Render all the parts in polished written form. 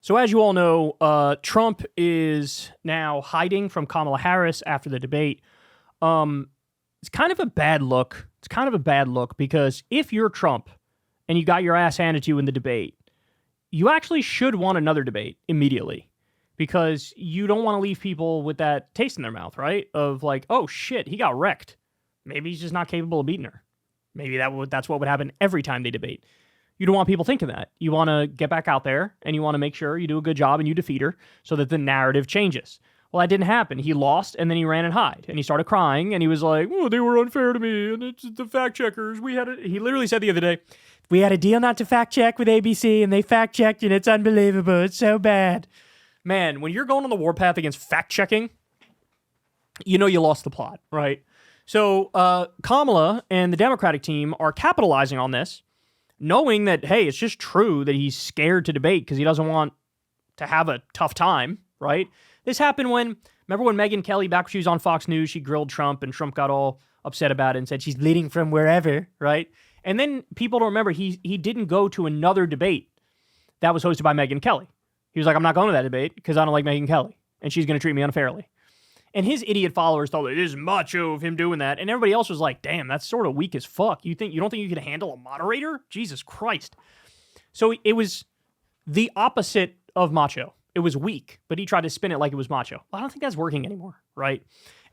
So as you all know, Trump is now hiding from Kamala Harris after the debate. It's kind of a bad look. It's kind of a bad look because if you're Trump and you got your ass handed to you in the debate, you actually should want another debate immediately because you don't want to leave people with that taste in their mouth, right? Of like, oh shit, he got wrecked. Maybe he's just not capable of beating her. Maybe that's what would happen every time they debate. You don't want people thinking that. You want to get back out there and you want to make sure you do a good job and you defeat her so that the narrative changes. Well, that didn't happen. He lost and then he ran and hid and he started crying and he was like, oh, they were unfair to me and it's the fact checkers. He literally said the other day, we had a deal not to fact check with ABC and they fact checked and it's unbelievable. It's so bad. Man, when you're going on the warpath against fact checking, you know you lost the plot, right? So Kamala and the Democratic team are capitalizing on this, knowing that, hey, it's just true that he's scared to debate because he doesn't want to have a tough time, right? This happened remember when Megyn Kelly, back when she was on Fox News, she grilled Trump and Trump got all upset about it and said she's bleeding from wherever, right? And then people don't remember he didn't go to another debate that was hosted by Megyn Kelly. He was like, I'm not going to that debate because I don't like Megyn Kelly and she's going to treat me unfairly. And his idiot followers thought it is macho of him doing that. And everybody else was like, damn, that's sort of weak as fuck. You don't think you can handle a moderator? Jesus Christ. So it was the opposite of macho. It was weak, but he tried to spin it like it was macho. Well, I don't think that's working anymore, right?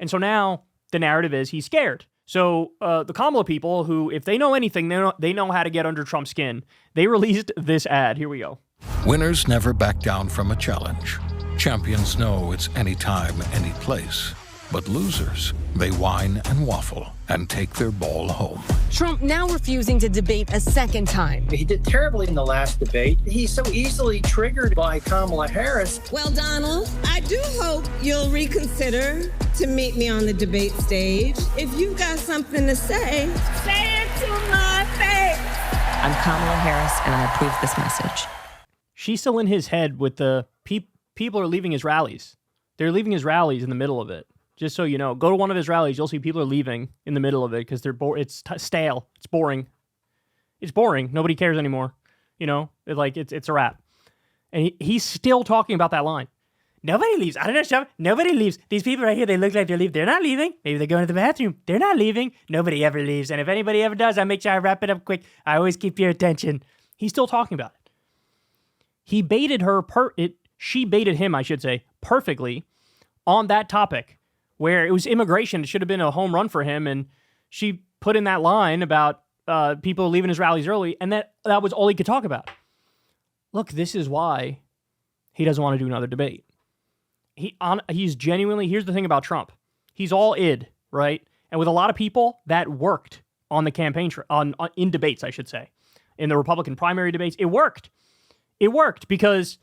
And so now the narrative is he's scared. So the Kamala people, who, if they know anything, they know how to get under Trump's skin. They released this ad. Here we go. Winners never back down from a challenge. Champions know it's anytime, any place. But losers, they whine and waffle and take their ball home. Trump now refusing to debate a second time. He did terribly in the last debate. He's so easily triggered by Kamala Harris. Well, Donald, I do hope you'll reconsider to meet me on the debate stage. If you've got something to say it to my face. I'm Kamala Harris, and I approve this message. She's still in his head with the people are leaving his rallies. They're leaving his rallies in the middle of it. Just so you know, go to one of his rallies. You'll see people are leaving in the middle of it because they're it's stale. It's boring. It's boring. Nobody cares anymore. You know, it's a wrap. And he's still talking about that line. Nobody leaves. I don't know. Nobody leaves. These people right here, they look like they're leaving. They're not leaving. Maybe they're going to the bathroom. They're not leaving. Nobody ever leaves. And if anybody ever does, I make sure I wrap it up quick. I always keep your attention. He's still talking about it. He baited her. She baited him, I should say, perfectly on that topic. Where it was immigration, it should have been a home run for him, and she put in that line about people leaving his rallies early, and that was all he could talk about. Look, this is why he doesn't want to do another debate. He's genuinely, here's the thing about Trump. He's all id, right? And with a lot of people, that worked on the campaign, in debates, I should say. In the Republican primary debates, it worked. It worked because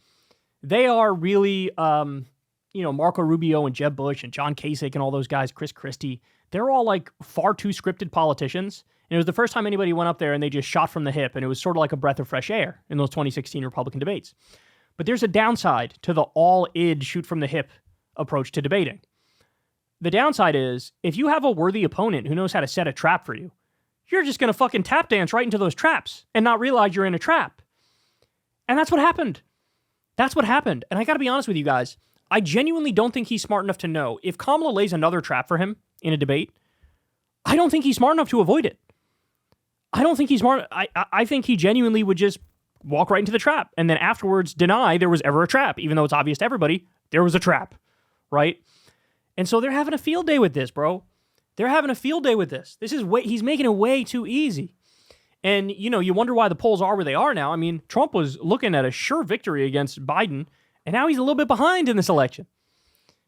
they are really... Marco Rubio and Jeb Bush and John Kasich and all those guys, Chris Christie, they're all like far too scripted politicians. And it was the first time anybody went up there and they just shot from the hip. And it was sort of like a breath of fresh air in those 2016 Republican debates. But there's a downside to the all id shoot from the hip approach to debating. The downside is if you have a worthy opponent who knows how to set a trap for you, you're just going to fucking tap dance right into those traps and not realize you're in a trap. And that's what happened. That's what happened. And I got to be honest with you guys. I genuinely don't think he's smart enough to know. If Kamala lays another trap for him in a debate, I don't think he's smart enough to avoid it. I don't think he's smart. I think he genuinely would just walk right into the trap and then afterwards deny there was ever a trap, even though it's obvious to everybody there was a trap, right? And so they're having a field day with this, bro. They're having a field day with this. He's making it way too easy. And, you wonder why the polls are where they are now. I mean, Trump was looking at a sure victory against Biden, and now he's a little bit behind in this election.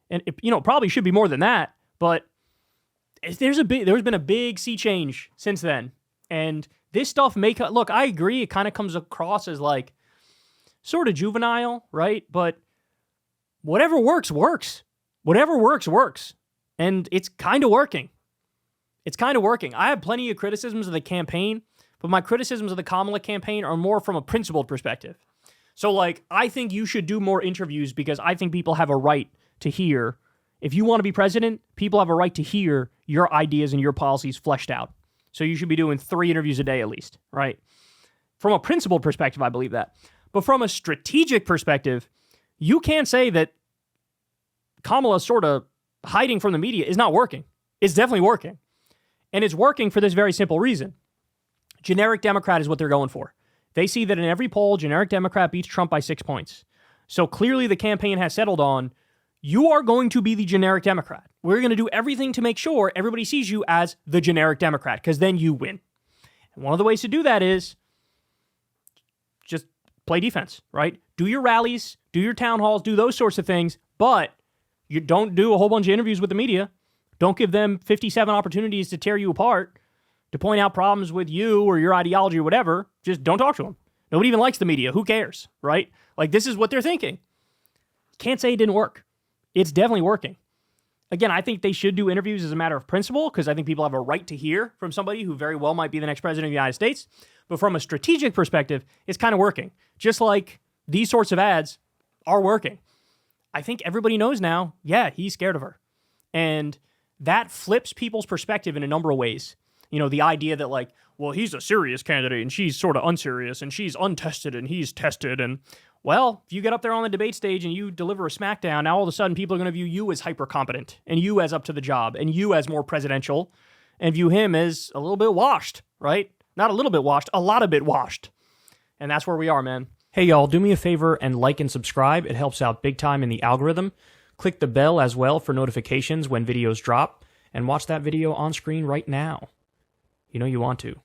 And, probably should be more than that. But there's been a big sea change since then. And this stuff look, I agree. It kind of comes across as like sort of juvenile, right? But whatever works, works. Whatever works, works. And it's kind of working. It's kind of working. I have plenty of criticisms of the campaign, but my criticisms of the Kamala campaign are more from a principled perspective. So, I think you should do more interviews because I think people have a right to hear. If you want to be president, people have a right to hear your ideas and your policies fleshed out. So you should be doing 3 interviews a day at least, right? From a principled perspective, I believe that. But from a strategic perspective, you can't say that Kamala sort of hiding from the media is not working. It's definitely working. And it's working for this very simple reason. Generic Democrat is what they're going for. They see that in every poll, generic Democrat beats Trump by 6 points. So clearly the campaign has settled on, you are going to be the generic Democrat. We're going to do everything to make sure everybody sees you as the generic Democrat, because then you win. And one of the ways to do that is just play defense, right? Do your rallies, do your town halls, do those sorts of things, but you don't do a whole bunch of interviews with the media. Don't give them 57 opportunities to tear you apart, to point out problems with you or your ideology or whatever. Just don't talk to them. Nobody even likes the media. Who cares, right? Like, this is what they're thinking. Can't say it didn't work. It's definitely working. Again, I think they should do interviews as a matter of principle, because I think people have a right to hear from somebody who very well might be the next president of the United States. But from a strategic perspective, it's kind of working. Just like these sorts of ads are working. I think everybody knows now, yeah, he's scared of her. And that flips people's perspective in a number of ways. You know, the idea that like, well, he's a serious candidate and she's sort of unserious and she's untested and he's tested. And well, if you get up there on the debate stage and you deliver a smackdown, now all of a sudden people are going to view you as hyper competent and you as up to the job and you as more presidential and view him as a little bit washed, right? Not a little bit washed, a lot of bit washed. And that's where we are, man. Hey, y'all, do me a favor and like and subscribe. It helps out big time in the algorithm. Click the bell as well for notifications when videos drop, and watch that video on screen right now. You know you want to.